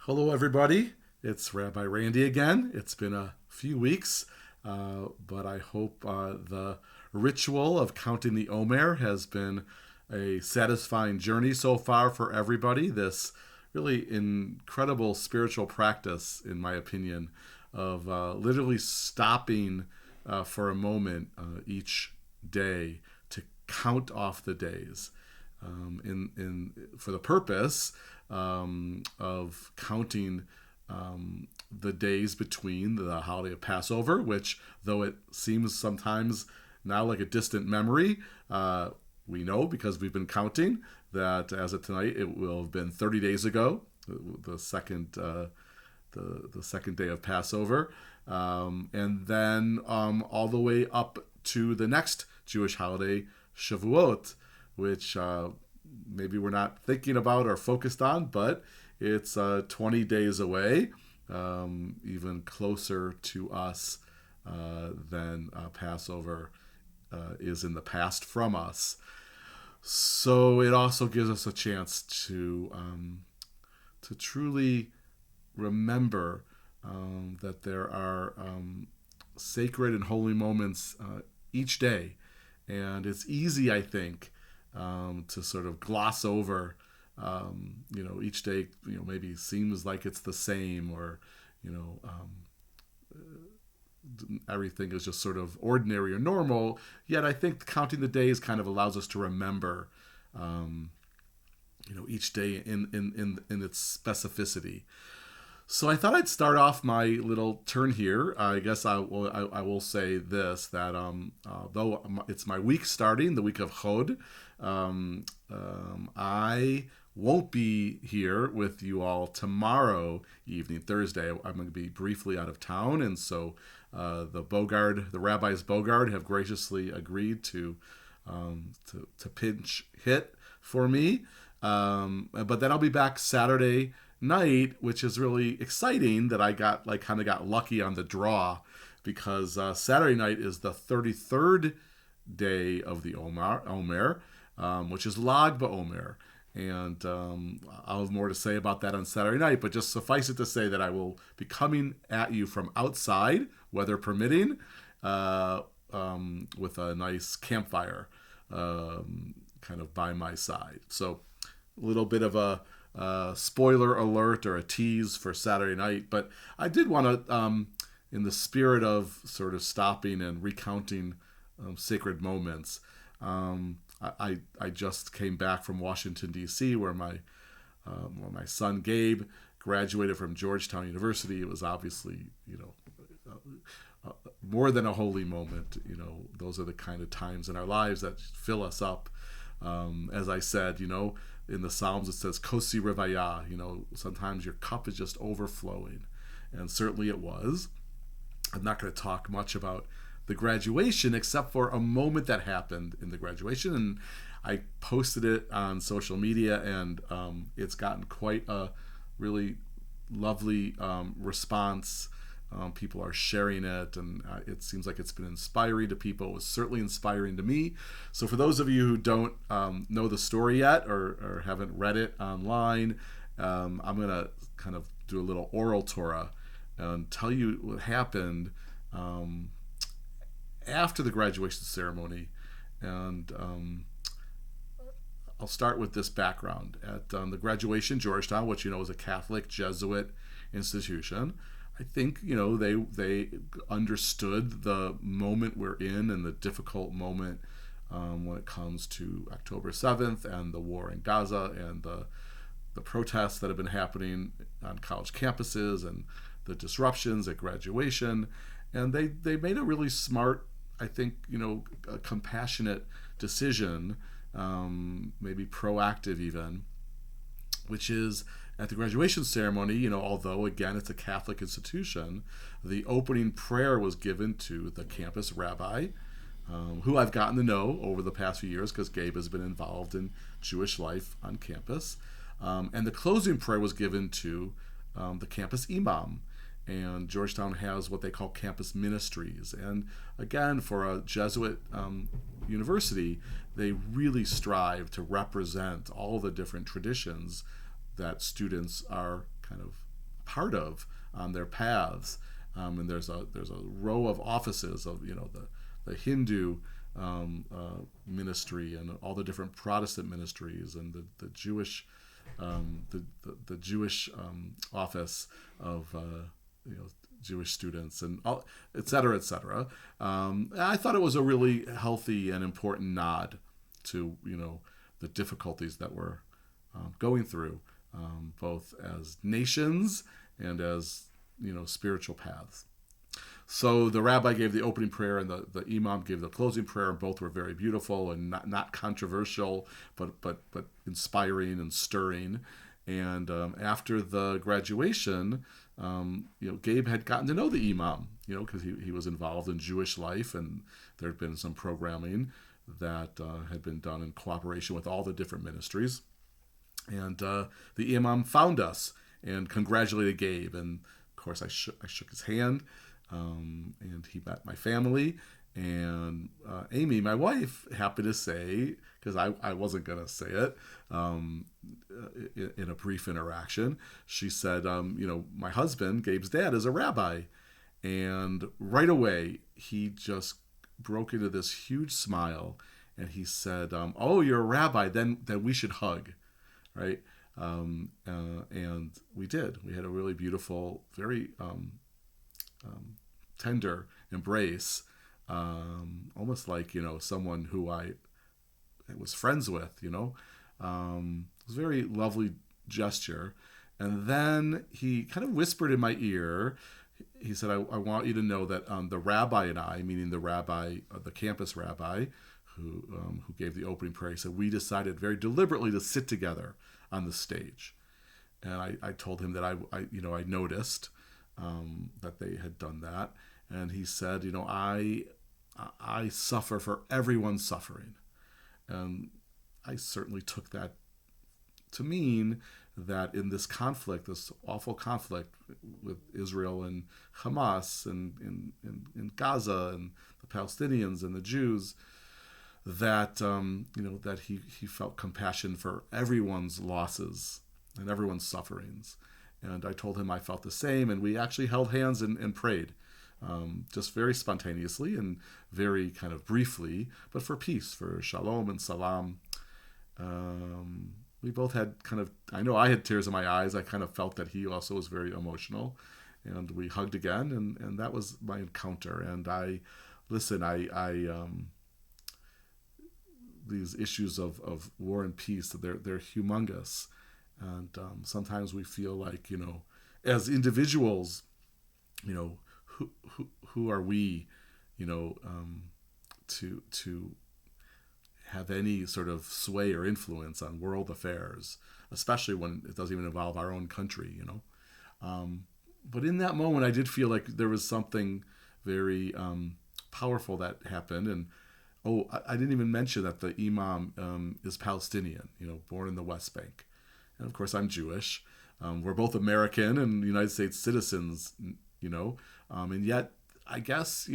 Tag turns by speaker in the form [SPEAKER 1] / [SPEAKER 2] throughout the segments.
[SPEAKER 1] Hello, everybody. It's Rabbi Randy again. It's been a few weeks, but I hope the ritual of counting the Omer has been a satisfying journey so far for everybody. This really incredible spiritual practice, in my opinion, of literally stopping for a moment each day to count off the days for the purpose of counting the days between the holiday of Passover, which, though it seems sometimes now like a distant memory, we know because we've been counting that as of tonight, it will have been 30 days ago, the second the second day of Passover, and then all the way up to the next Jewish holiday, Shavuot, which maybe we're not thinking about or focused on, but it's 20 days away, even closer to us than Passover is in the past from us. So it also gives us a chance to truly remember that there are sacred and holy moments each day, and it's easy, I think, to sort of gloss over. Each day, maybe seems like it's the same, or you know, everything is just sort of ordinary or normal. Yet, I think counting the days kind of allows us to remember, each day in its specificity. So I thought I'd start off my little turn here. I guess I will say this, that though it's my week starting, the week of Chod, I won't be here with you all tomorrow evening, Thursday. I'm going to be briefly out of town, and so the rabbis Bogard have graciously agreed to pinch hit for me. But then I'll be back Saturday night, which is really exciting that I kind of got lucky on the draw, because Saturday night is the 33rd day of the Omer, which is Lag BaOmer. And I'll have more to say about that on Saturday night, but just suffice it to say that I will be coming at you from outside, weather permitting, with a nice campfire kind of by my side. So a little bit of a spoiler alert or a tease for Saturday night, but I did want to, in the spirit of sort of stopping and recounting sacred moments, I just came back from Washington D.C., where my son Gabe graduated from Georgetown University. It was obviously more than a holy moment. Those are the kind of times in our lives that fill us up. As I said, in the Psalms it says Kosi Revaya. Sometimes your cup is just overflowing, and certainly it was. I'm not going to talk much about the graduation, except for a moment that happened in the graduation, and I posted it on social media, and it's gotten quite a really lovely response. People are sharing it, and it seems like it's been inspiring to people. It was certainly inspiring to me. So for those of you who don't know the story yet, or haven't read it online, I'm going to kind of do a little oral Torah and tell you what happened after the graduation ceremony. And I'll start with this background. At the graduation, Georgetown, which is a Catholic Jesuit institution, I think they understood the moment we're in, and the difficult moment when it comes to October 7th and the war in Gaza, and the protests that have been happening on college campuses, and the disruptions at graduation. And they made a really smart, I think, a compassionate decision, maybe proactive even, which is at the graduation ceremony, although again it's a Catholic institution, the opening prayer was given to the campus rabbi, who I've gotten to know over the past few years because Gabe has been involved in Jewish life on campus. And the closing prayer was given to the campus imam. And Georgetown has what they call campus ministries. And again, for a Jesuit university, they really strive to represent all the different traditions that students are kind of part of on their paths. And there's a row of offices of the Hindu ministry and all the different Protestant ministries and the Jewish the Jewish office of Jewish students and all, et cetera, et cetera. I thought it was a really healthy and important nod to the difficulties that we're going through, both as nations and as spiritual paths. So the rabbi gave the opening prayer and the imam gave the closing prayer, and both were very beautiful and not controversial, but inspiring and stirring. And after the graduation, Gabe had gotten to know the imam, because he was involved in Jewish life, and there had been some programming that had been done in cooperation with all the different ministries. And the imam found us and congratulated Gabe, and of course I shook his hand. And he met my family, and Amy, my wife, happened to say, because I wasn't going to say it in a brief interaction, she said, my husband, Gabe's dad, is a rabbi. And right away, he just broke into this huge smile, and he said, oh, you're a rabbi, then we should hug, right? And we did. We had a really beautiful, very tender embrace, almost like someone who I was friends with. It was a very lovely gesture. And then he kind of whispered in my ear. He said, I want you to know that the rabbi and I, meaning the rabbi, the campus rabbi who gave the opening prayer, he said, we decided very deliberately to sit together on the stage. And I told him that I noticed that they had done that. And he said, I suffer for everyone's suffering. And I certainly took that to mean that in this conflict, this awful conflict with Israel and Hamas and in Gaza and the Palestinians and the Jews, that that he felt compassion for everyone's losses and everyone's sufferings. And I told him I felt the same, and we actually held hands and prayed, just very spontaneously and very kind of briefly, but for peace, for shalom and salam. We both had I know I had tears in my eyes. I kind of felt that he also was very emotional, and we hugged again, and that was my encounter. And these issues of war and peace, they're humongous. And sometimes we feel like, as individuals, who are we, to have any sort of sway or influence on world affairs, especially when it doesn't even involve our own country, But in that moment, I did feel like there was something very powerful that happened. And I didn't even mention that the imam is Palestinian, born in the West Bank. And of course, I'm Jewish. We're both American and United States citizens, and yet, I guess,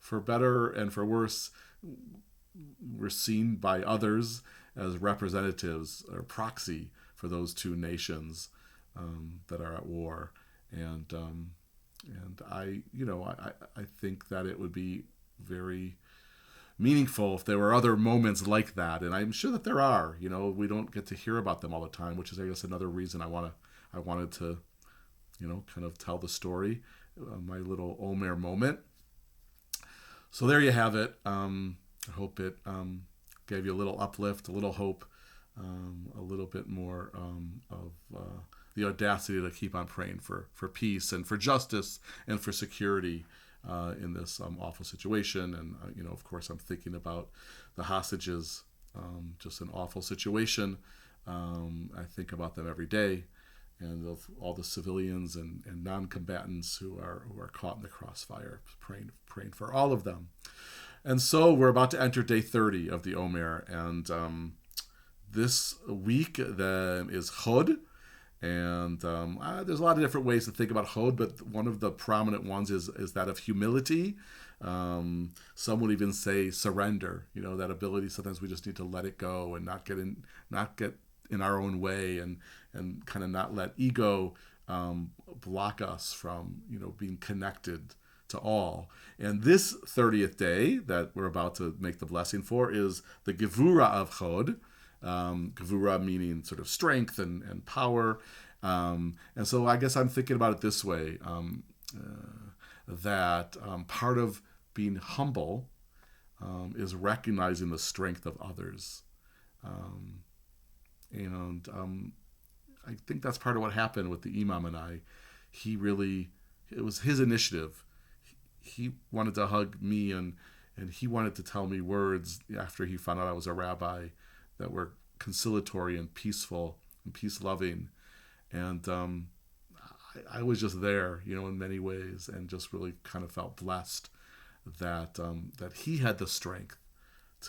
[SPEAKER 1] for better and for worse, we're seen by others as representatives or proxy for those two nations that are at war. And I think that it would be very meaningful if there were other moments like that, and I'm sure that there are. We don't get to hear about them all the time, which is, I guess, another reason I wanted to, kind of tell the story, my little Omer moment. So there you have it. I hope it gave you a little uplift, a little hope, a little bit more of the audacity to keep on praying for peace and for justice and for security in this awful situation. And, of course, I'm thinking about the hostages, just an awful situation. I think about them every day, and of all the civilians and non-combatants who are caught in the crossfire, praying for all of them. And so we're about to enter day 30 of the Omer, and this week is Chod. And there's a lot of different ways to think about Chod, but one of the prominent ones is that of humility. Some would even say surrender. That ability. Sometimes we just need to let it go and not get in our own way, and kind of not let ego block us from, being connected to all. And this 30th day that we're about to make the blessing for is the Gevura of Chod. Gevura meaning sort of strength and power. And so I guess I'm thinking about it this way, that part of being humble is recognizing the strength of others. And I think that's part of what happened with the Imam and I. It was his initiative. He wanted to hug me, and he wanted to tell me words after he found out I was a rabbi that were conciliatory and peaceful and peace-loving. And I was just there, in many ways, and just really kind of felt blessed that he had the strength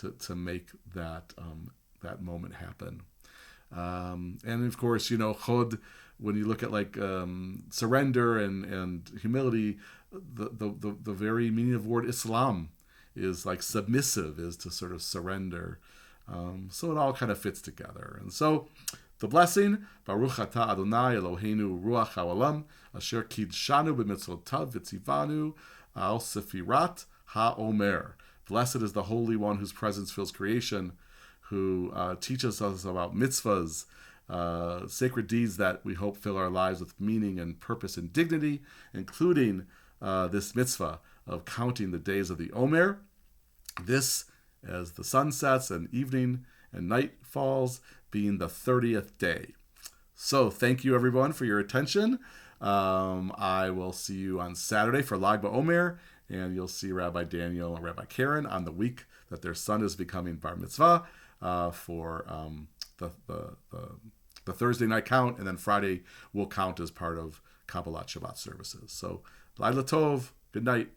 [SPEAKER 1] to make that moment happen. And of course, Chod, when you look at surrender and humility, the very meaning of the word Islam is like submissive, is to sort of surrender. So it all kind of fits together. And so the blessing, Baruch atah Adonai Eloheinu ruach haolam, asher kidshanu b'mitzvotav v'tzivanu al sefirat ha'omer. Blessed is the Holy One whose presence fills creation, who teaches us about mitzvahs, sacred deeds that we hope fill our lives with meaning and purpose and dignity, including this mitzvah of counting the days of the Omer. This, as the sun sets and evening and night falls, being the 30th day. So thank you everyone for your attention. I will see you on Saturday for Lag BaOmer, and you'll see Rabbi Daniel and Rabbi Karen on the week that their son is becoming bar mitzvah for the Thursday night count, and then Friday will count as part of Kabbalat Shabbat services. So, Laila Tov, good night.